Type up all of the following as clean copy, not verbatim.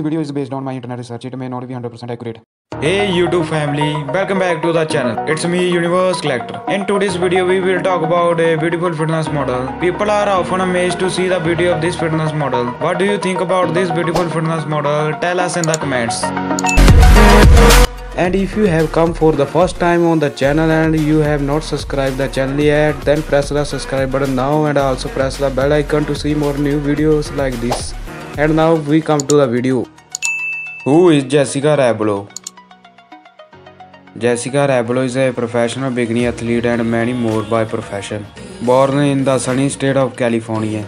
video is based on my internet research. It may not be 100% accurate. Hey YouTube family, welcome back to the channel. It's me, Universe Collector. In today's video we will talk about a beautiful fitness model. People are often amazed to see the beauty of this fitness model. What do you think about this beautiful fitness model? Tell us in the comments. And if you have come for the first time on the channel and you have not subscribed the channel yet, then press the subscribe button now and also press the bell icon to see more new videos like this. And now we come to the video. Who is Jessica Rebelo? Jessica Rebelo is a professional bikini athlete and many more by profession. Born in the sunny state of California,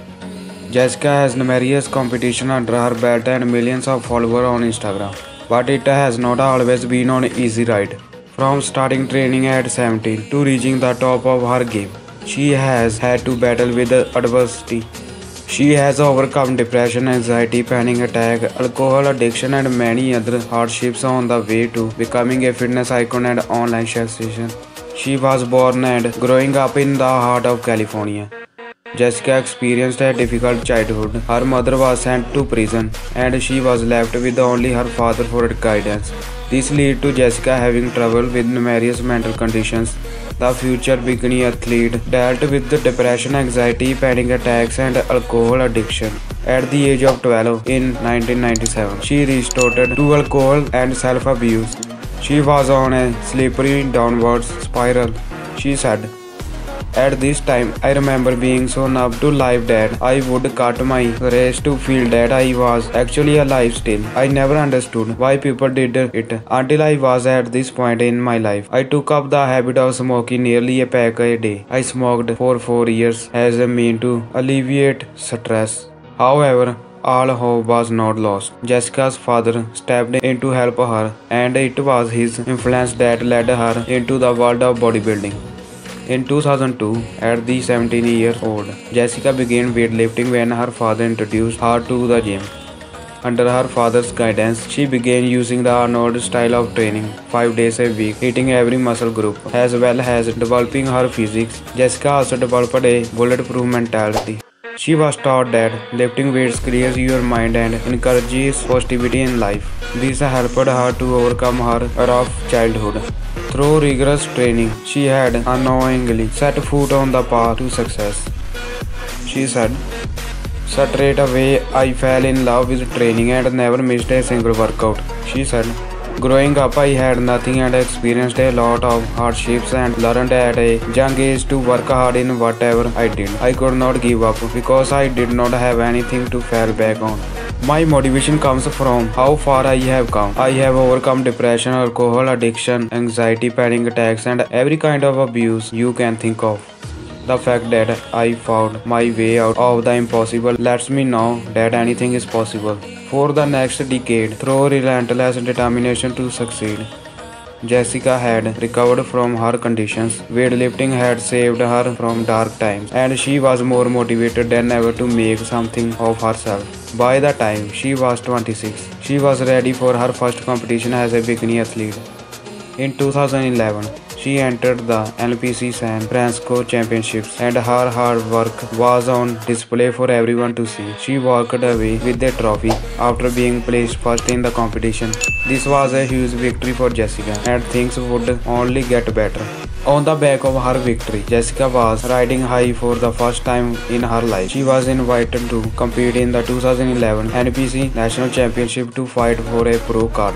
Jessica has numerous competition under her belt and millions of followers on Instagram. But it has not always been an easy ride. From starting training at 17 to reaching the top of her game, she has had to battle with adversity. She has overcome depression, anxiety, panic attack, alcohol addiction and many other hardships on the way to becoming a fitness icon and online sensation. She was born and growing up in the heart of California. Jessica experienced a difficult childhood. Her mother was sent to prison and she was left with only her father for guidance. This led to Jessica having trouble with numerous mental conditions. The future bikini athlete dealt with depression, anxiety, panic attacks and alcohol addiction. At the age of 12 in 1997, she resorted to alcohol and self-abuse. She was on a slippery downwards spiral. She said, "At this time, I remember being so numb to life that I would cut my race to feel that I was actually alive still. I never understood why people did it until I was at this point in my life. I took up the habit of smoking nearly a pack a day. I smoked for 4 years as a mean to alleviate stress. However, all hope was not lost. Jessica's father stepped in to help her, and it was his influence that led her into the world of bodybuilding. In 2002, at the 17-year-old, Jessica began weightlifting when her father introduced her to the gym. Under her father's guidance, she began using the Arnold style of training, 5 days a week, hitting every muscle group, as well as developing her physique. Jessica also developed a bulletproof mentality. She was taught that lifting weights clears your mind and encourages positivity in life. This helped her to overcome her rough childhood. Through rigorous training, she had unknowingly set foot on the path to success. She said, "Straight away, I fell in love with training and never missed a single workout." She said, "Growing up, I had nothing and experienced a lot of hardships and learned at a young age to work hard in whatever I did. I could not give up because I did not have anything to fall back on. My motivation comes from how far I have come. I have overcome depression, alcohol addiction, anxiety, panic attacks, and every kind of abuse you can think of. The fact that I found my way out of the impossible lets me know that anything is possible." For the next decade, through relentless determination to succeed, Jessica had recovered from her conditions. Weightlifting had saved her from dark times, and she was more motivated than ever to make something of herself. By the time she was 26, she was ready for her first competition as a bikini athlete. In 2011, she entered the NPC San Francisco Championships, and her hard work was on display for everyone to see. She walked away with a trophy after being placed first in the competition. This was a huge victory for Jessica, and things would only get better. On the back of her victory, Jessica was riding high for the first time in her life. She was invited to compete in the 2011 NPC National Championship to fight for a pro card.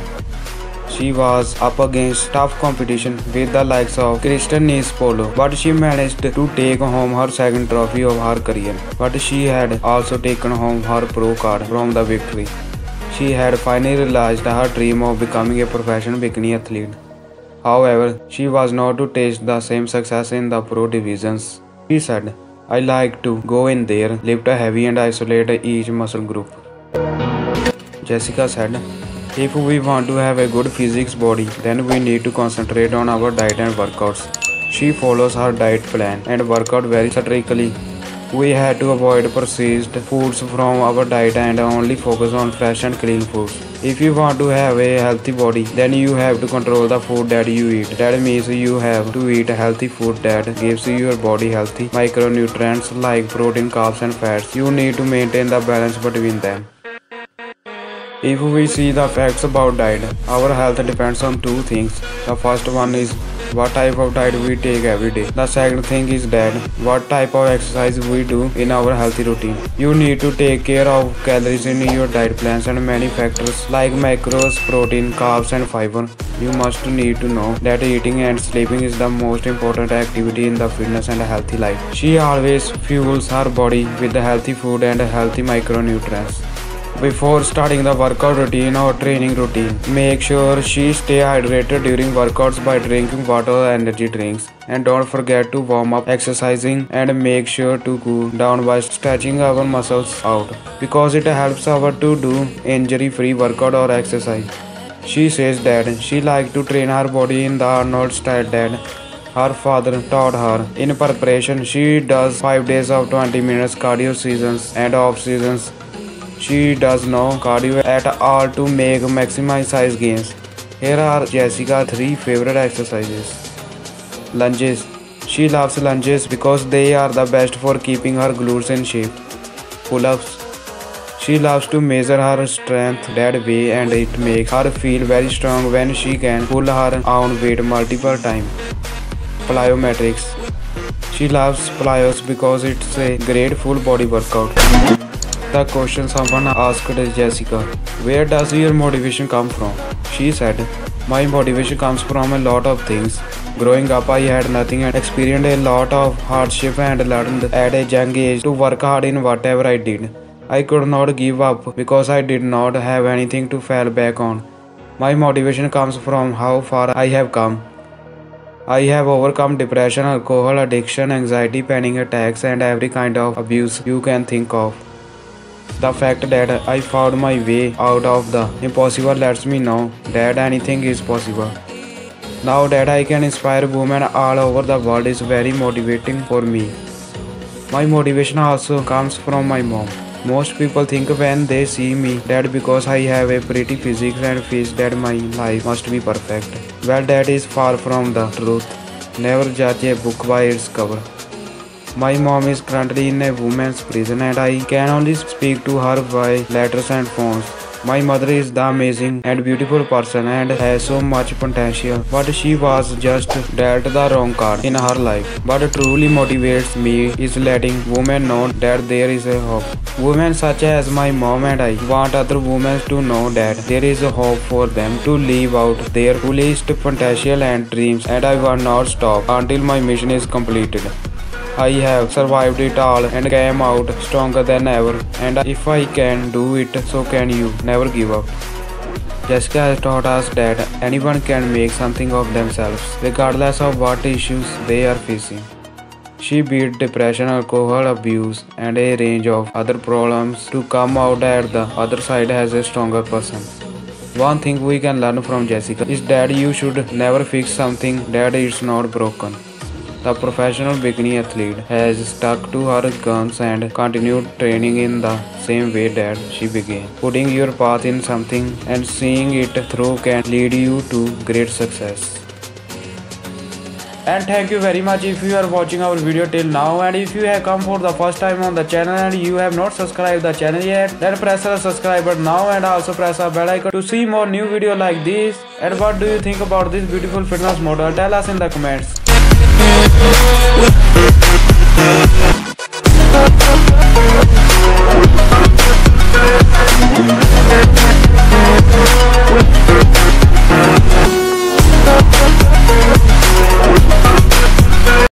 She was up against tough competition with the likes of Kristen Nispolo, but she managed to take home her second trophy of her career. But she had also taken home her pro card from the victory. She had finally realized her dream of becoming a professional bikini athlete. However, she was not to taste the same success in the pro divisions. She said, "I like to go in there, lift heavy and isolate each muscle group." Jessica said, "If we want to have a good physics body, then we need to concentrate on our diet and workouts." She follows her diet plan and workout very strictly. We had to avoid processed foods from our diet and only focus on fresh and clean foods. If you want to have a healthy body, then you have to control the food that you eat. That means you have to eat healthy food that gives your body healthy micronutrients like protein, carbs and fats. You need to maintain the balance between them. If we see the facts about diet, our health depends on two things. The first one is what type of diet we take every day. The second thing is that what type of exercise we do in our healthy routine. You need to take care of calories in your diet plans and many factors like macros, protein, carbs and fiber. You must need to know that eating and sleeping is the most important activity in the fitness and healthy life. She always fuels her body with the healthy food and healthy micronutrients. Before starting the workout routine or training routine, make sure she stay hydrated during workouts by drinking water or energy drinks. And don't forget to warm up exercising and make sure to cool down by stretching our muscles out because it helps our to do injury-free workout or exercise. She says that she likes to train her body in the Arnold style that her father taught her. In preparation, she does 5 days of 20 minutes cardio seasons and off seasons. She does no cardio at all to make maximize size gains. Here are Jessica's 3 favorite exercises. Lunges. She loves lunges because they are the best for keeping her glutes in shape. Pull-ups. She loves to measure her strength that way and it makes her feel very strong when she can pull her own weight multiple times. Plyometrics. She loves plyos because it's a great full body workout. The question someone asked Jessica, where does your motivation come from? She said, my motivation comes from a lot of things. Growing up, I had nothing and experienced a lot of hardship and learned at a young age to work hard in whatever I did. I could not give up because I did not have anything to fall back on. My motivation comes from how far I have come. I have overcome depression, alcohol addiction, anxiety, panic attacks and every kind of abuse you can think of. The fact that I found my way out of the impossible lets me know that anything is possible. Now that I can inspire women all over the world is very motivating for me. My motivation also comes from my mom. Most people think when they see me that because I have a pretty physique and face that my life must be perfect. Well, that is far from the truth. Never judge a book by its cover. My mom is currently in a women's prison and I can only speak to her by letters and phones. My mother is the amazing and beautiful person and has so much potential, but she was just dealt the wrong card in her life. What truly motivates me is letting women know that there is a hope. Women such as my mom and I want other women to know that there is a hope for them to live out their fullest potential and dreams, and I will not stop until my mission is completed. I have survived it all and came out stronger than ever, and if I can do it, so can you. Never give up. Jessica has taught us that anyone can make something of themselves, regardless of what issues they are facing. She beat depression, alcohol abuse, and a range of other problems to come out at the other side as a stronger person. One thing we can learn from Jessica is that you should never fix something that is not broken. The professional bikini athlete has stuck to her guns and continued training in the same way that she began. Putting your path in something and seeing it through can lead you to great success. And thank you very much if you are watching our video till now, and if you have come for the first time on the channel and you have not subscribed the channel yet, then press the subscribe button now and also press the bell icon to see more new video like this. And what do you think about this beautiful fitness model? Tell us in the comments.